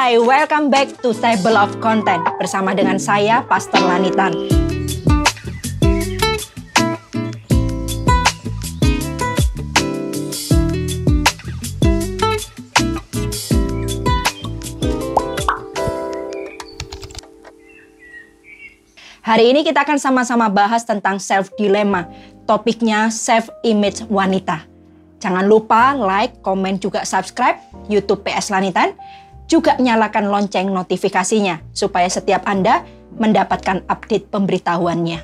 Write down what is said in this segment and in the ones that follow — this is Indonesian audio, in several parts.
Hai, welcome back to Table of Content bersama dengan saya, Pastor Lanitan. Hari ini kita akan sama-sama bahas tentang self-dilemma. Topiknya self-image wanita. Jangan lupa like, komen, juga subscribe YouTube PS Lanitan. Juga nyalakan lonceng notifikasinya supaya setiap Anda mendapatkan update pemberitahuannya.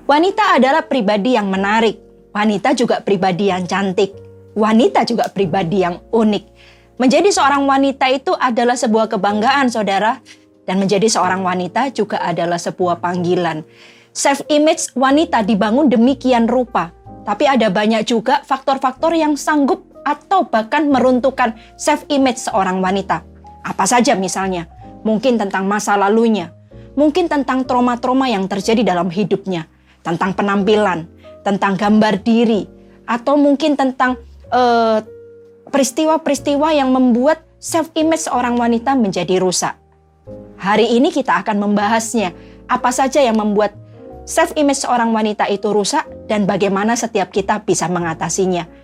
Wanita adalah pribadi yang menarik. Wanita juga pribadi yang cantik. Wanita juga pribadi yang unik. Menjadi seorang wanita itu adalah sebuah kebanggaan, saudara. Dan menjadi seorang wanita juga adalah sebuah panggilan. Self-image wanita dibangun demikian rupa. Tapi ada banyak juga faktor-faktor yang sanggup atau bahkan meruntuhkan self-image seorang wanita. Apa saja misalnya? Mungkin tentang masa lalunya. Mungkin tentang trauma-trauma yang terjadi dalam hidupnya. Tentang penampilan. Tentang gambar diri. Atau mungkin tentang peristiwa-peristiwa yang membuat self-image seorang wanita menjadi rusak. Hari ini kita akan membahasnya. Apa saja yang membuat self-image seorang wanita itu rusak dan bagaimana setiap kita bisa mengatasinya.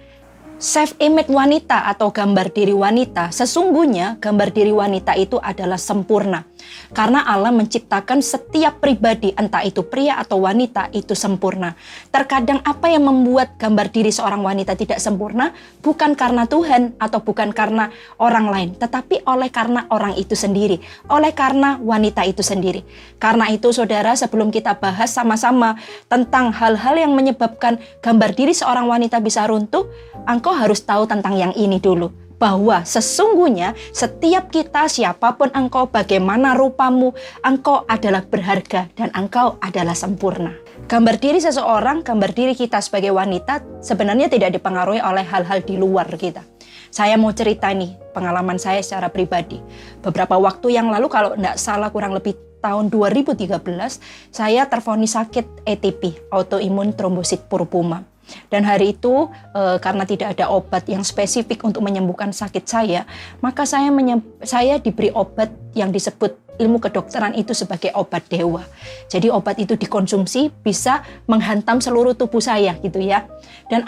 Self-image wanita atau gambar diri wanita, sesungguhnya gambar diri wanita itu adalah sempurna. Karena Allah menciptakan setiap pribadi, entah itu pria atau wanita, itu sempurna. Terkadang apa yang membuat gambar diri seorang wanita tidak sempurna, bukan karena Tuhan atau bukan karena orang lain, tetapi karena orang itu sendiri, karena wanita itu sendiri. Karena itu saudara, sebelum kita bahas sama-sama tentang hal-hal yang menyebabkan gambar diri seorang wanita bisa runtuh, engkau harus tahu tentang yang ini dulu. Bahwa sesungguhnya setiap kita, siapapun engkau, bagaimana rupamu, engkau adalah berharga dan engkau adalah sempurna. Gambar diri seseorang, gambar diri kita sebagai wanita sebenarnya tidak dipengaruhi oleh hal-hal di luar kita. Saya mau cerita nih pengalaman saya secara pribadi. Beberapa waktu yang lalu, kalau tidak salah kurang lebih tahun 2013, saya tervonis sakit ATP, autoimun trombosit purpura. Dan hari itu karena tidak ada obat yang spesifik untuk menyembuhkan sakit saya, maka saya diberi obat yang disebut ilmu kedokteran itu sebagai obat dewa. Jadi obat itu dikonsumsi bisa menghantam seluruh tubuh saya gitu ya. Dan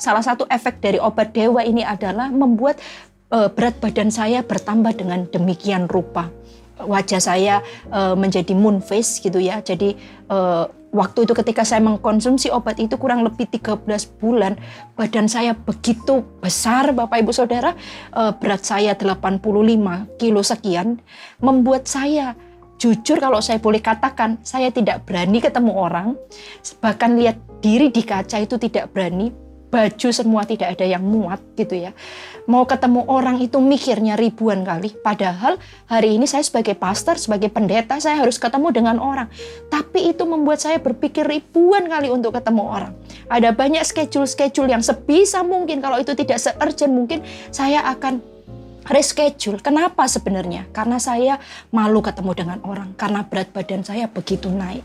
salah satu efek dari obat dewa ini adalah membuat berat badan saya bertambah dengan demikian rupa. Wajah saya menjadi moon face gitu ya. Jadi waktu itu ketika saya mengkonsumsi obat itu kurang lebih 13 bulan, badan saya begitu besar Bapak Ibu Saudara, berat saya 85 kilo sekian, membuat saya jujur kalau saya boleh katakan, saya tidak berani ketemu orang, bahkan lihat diri di kaca itu tidak berani, baju semua tidak ada yang muat gitu ya. Mau ketemu orang itu mikirnya ribuan kali. Padahal hari ini saya sebagai pastor, sebagai pendeta, saya harus ketemu dengan orang. Tapi itu membuat saya berpikir ribuan kali untuk ketemu orang. Ada banyak schedule-schedule yang sebisa mungkin, kalau itu tidak se-urgent mungkin, saya akan reschedule. Kenapa sebenarnya? Karena saya malu ketemu dengan orang. Karena berat badan saya begitu naik.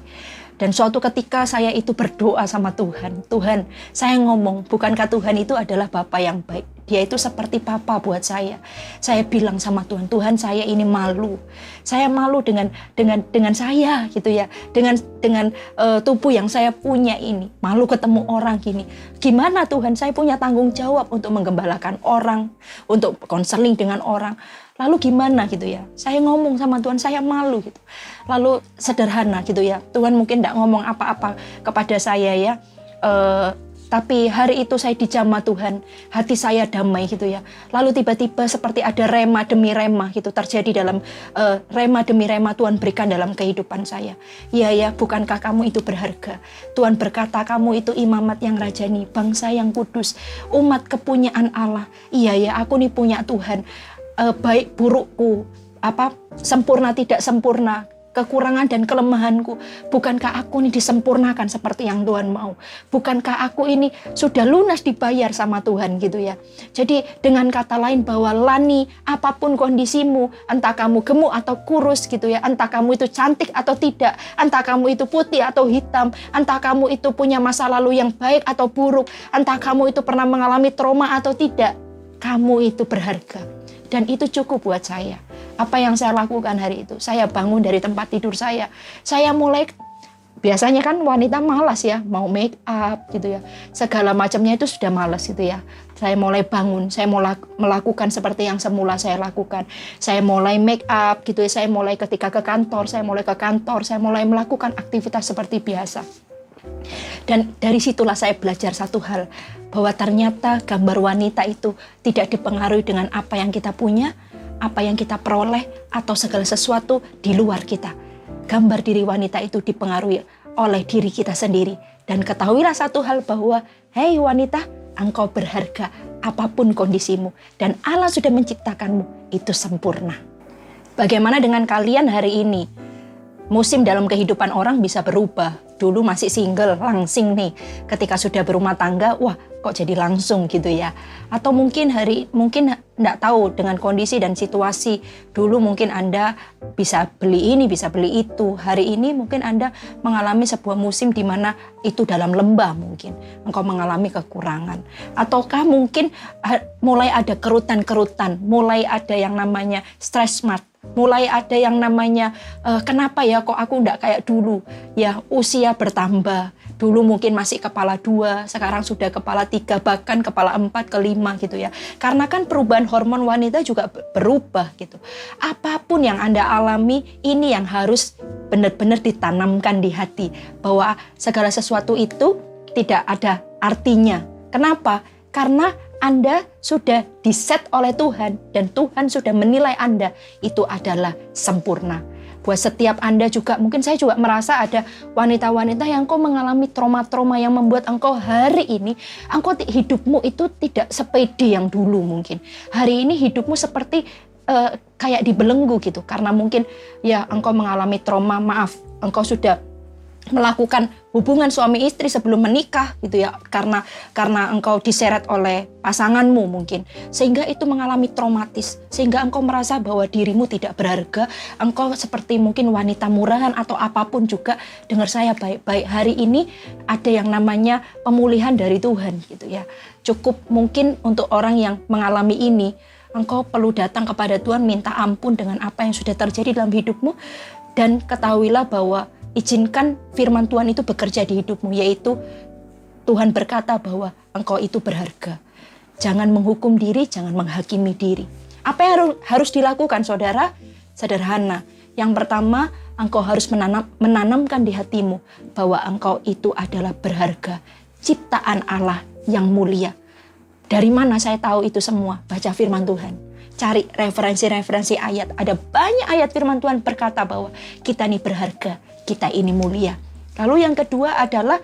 Dan suatu ketika saya itu berdoa sama Tuhan. Tuhan, saya ngomong, bukankah Tuhan itu adalah Bapa yang baik? Dia itu seperti Papa buat saya. Saya bilang sama Tuhan, Tuhan saya ini malu. Saya malu dengan saya gitu ya. Dengan tubuh yang saya punya ini. Malu ketemu orang gini. Gimana Tuhan, saya punya tanggung jawab untuk menggembalakan orang. Untuk konseling dengan orang. Lalu gimana gitu ya, saya ngomong sama Tuhan, saya malu gitu. Lalu sederhana gitu ya, Tuhan mungkin tidak ngomong apa-apa kepada saya ya. Tapi hari itu saya dijamah Tuhan, hati saya damai gitu ya. Lalu tiba-tiba seperti ada rema demi rema gitu terjadi dalam rema demi rema Tuhan berikan dalam kehidupan saya. Iya ya, bukankah kamu itu berharga? Tuhan berkata kamu itu imamat yang rajani, bangsa yang kudus, umat kepunyaan Allah. Iya ya, aku nih punya Tuhan. Baik burukku, sempurna tidak sempurna, kekurangan dan kelemahanku. Bukankah aku ini disempurnakan seperti yang Tuhan mau? Bukankah aku ini sudah lunas dibayar sama Tuhan gitu ya? Jadi dengan kata lain bahwa Lani, apapun kondisimu, entah kamu gemuk atau kurus gitu ya, entah kamu itu cantik atau tidak, entah kamu itu putih atau hitam, entah kamu itu punya masa lalu yang baik atau buruk, entah kamu itu pernah mengalami trauma atau tidak, kamu itu berharga. Dan itu cukup buat saya. Apa yang saya lakukan hari itu? Saya bangun dari tempat tidur saya. Saya mulai, biasanya kan wanita malas ya, mau make up gitu ya. Segala macamnya itu sudah malas gitu ya. Saya mulai bangun, saya mulai melakukan seperti yang semula saya lakukan. Saya mulai make up gitu ya. Saya mulai ketika ke kantor, saya mulai melakukan aktivitas seperti biasa. Dan dari situlah saya belajar satu hal, bahwa ternyata gambar wanita itu tidak dipengaruhi dengan apa yang kita punya, apa yang kita peroleh, atau segala sesuatu di luar kita. Gambar diri wanita itu dipengaruhi oleh diri kita sendiri. Dan ketahuilah satu hal bahwa, hei wanita, engkau berharga apapun kondisimu. Dan Allah sudah menciptakanmu, itu sempurna. Bagaimana dengan kalian hari ini? Musim dalam kehidupan orang bisa berubah. Dulu masih single, langsing nih. Ketika sudah berumah tangga, wah kok jadi langsung gitu ya. Atau mungkin enggak tahu dengan kondisi dan situasi. Dulu mungkin Anda bisa beli ini, bisa beli itu. Hari ini mungkin Anda mengalami sebuah musim di mana itu dalam lembah mungkin. Engkau mengalami kekurangan. Ataukah mungkin mulai ada kerutan-kerutan, mulai ada yang namanya stress smart. Mulai ada yang namanya, kenapa ya kok aku enggak kayak dulu? Ya usia bertambah. Dulu mungkin masih kepala 2, sekarang sudah kepala 3, bahkan kepala 4, ke-5 gitu ya. Karena kan perubahan hormon wanita juga berubah gitu. Apapun yang Anda alami, ini yang harus benar-benar ditanamkan di hati. Bahwa segala sesuatu itu tidak ada artinya. Kenapa? Karena Anda sudah diset oleh Tuhan dan Tuhan sudah menilai Anda itu adalah sempurna. Buat setiap Anda juga, mungkin saya juga merasa ada wanita-wanita yang kok mengalami trauma-trauma yang membuat engkau hari ini, engkau hidupmu itu tidak sepede yang dulu mungkin. Hari ini hidupmu seperti kayak dibelenggu gitu. Karena mungkin ya engkau mengalami trauma, maaf, engkau sudah melakukan hubungan suami istri sebelum menikah gitu ya, karena engkau diseret oleh pasanganmu mungkin, sehingga itu mengalami traumatis, sehingga engkau merasa bahwa dirimu tidak berharga, engkau seperti mungkin wanita murahan atau apapun juga. Dengar saya baik-baik, hari ini ada yang namanya pemulihan dari Tuhan gitu ya. Cukup mungkin untuk orang yang mengalami ini, engkau perlu datang kepada Tuhan, minta ampun dengan apa yang sudah terjadi dalam hidupmu, dan ketahuilah bahwa izinkan firman Tuhan itu bekerja di hidupmu, yaitu Tuhan berkata bahwa engkau itu berharga. Jangan menghukum diri, jangan menghakimi diri. Apa yang harus dilakukan saudara? Sederhana. Yang pertama, engkau harus menanamkan di hatimu bahwa engkau itu adalah berharga, ciptaan Allah yang mulia. Dari mana saya tahu itu semua? Baca firman Tuhan. Cari referensi-referensi ayat. Ada banyak ayat firman Tuhan berkata bahwa kita ini berharga, kita ini mulia. Lalu yang kedua adalah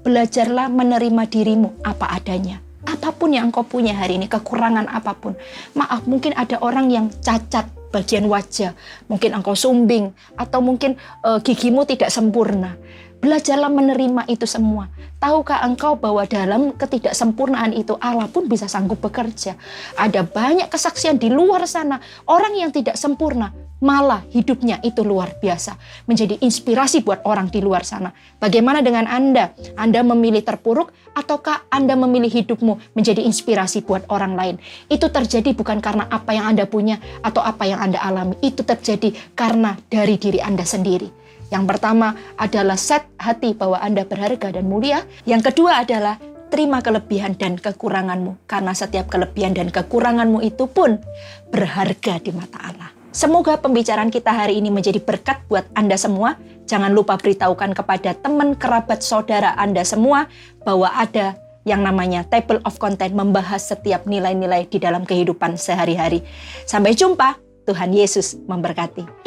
belajarlah menerima dirimu apa adanya. Apapun yang engkau punya hari ini, kekurangan apapun. Maaf, mungkin ada orang yang cacat bagian wajah. Mungkin engkau sumbing atau mungkin gigimu tidak sempurna. Belajarlah menerima itu semua. Tahukah engkau bahwa dalam ketidaksempurnaan itu Allah pun bisa sanggup bekerja. Ada banyak kesaksian di luar sana. Orang yang tidak sempurna malah hidupnya itu luar biasa. Menjadi inspirasi buat orang di luar sana. Bagaimana dengan Anda? Anda memilih terpuruk ataukah Anda memilih hidupmu menjadi inspirasi buat orang lain? Itu terjadi bukan karena apa yang Anda punya atau apa yang Anda alami. Itu terjadi karena dari diri Anda sendiri. Yang pertama adalah set hati bahwa Anda berharga dan mulia. Yang kedua adalah terima kelebihan dan kekuranganmu. Karena setiap kelebihan dan kekuranganmu itu pun berharga di mata Allah. Semoga pembicaraan kita hari ini menjadi berkat buat Anda semua. Jangan lupa beritahukan kepada teman, kerabat, saudara Anda semua bahwa ada yang namanya Table of Content membahas setiap nilai-nilai di dalam kehidupan sehari-hari. Sampai jumpa. Tuhan Yesus memberkati.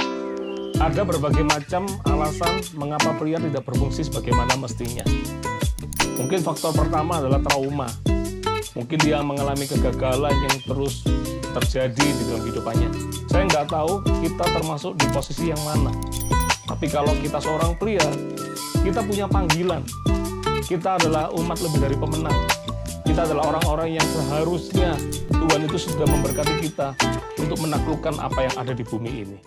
Ada berbagai macam alasan mengapa pria tidak berfungsi sebagaimana mestinya. Mungkin faktor pertama adalah trauma. Mungkin dia mengalami kegagalan yang terus terjadi di dalam kehidupannya. Saya nggak tahu kita termasuk di posisi yang mana. Tapi kalau kita seorang pria, kita punya panggilan. Kita adalah umat lebih dari pemenang. Kita adalah orang-orang yang seharusnya Tuhan itu sudah memberkati kita untuk menaklukkan apa yang ada di bumi ini.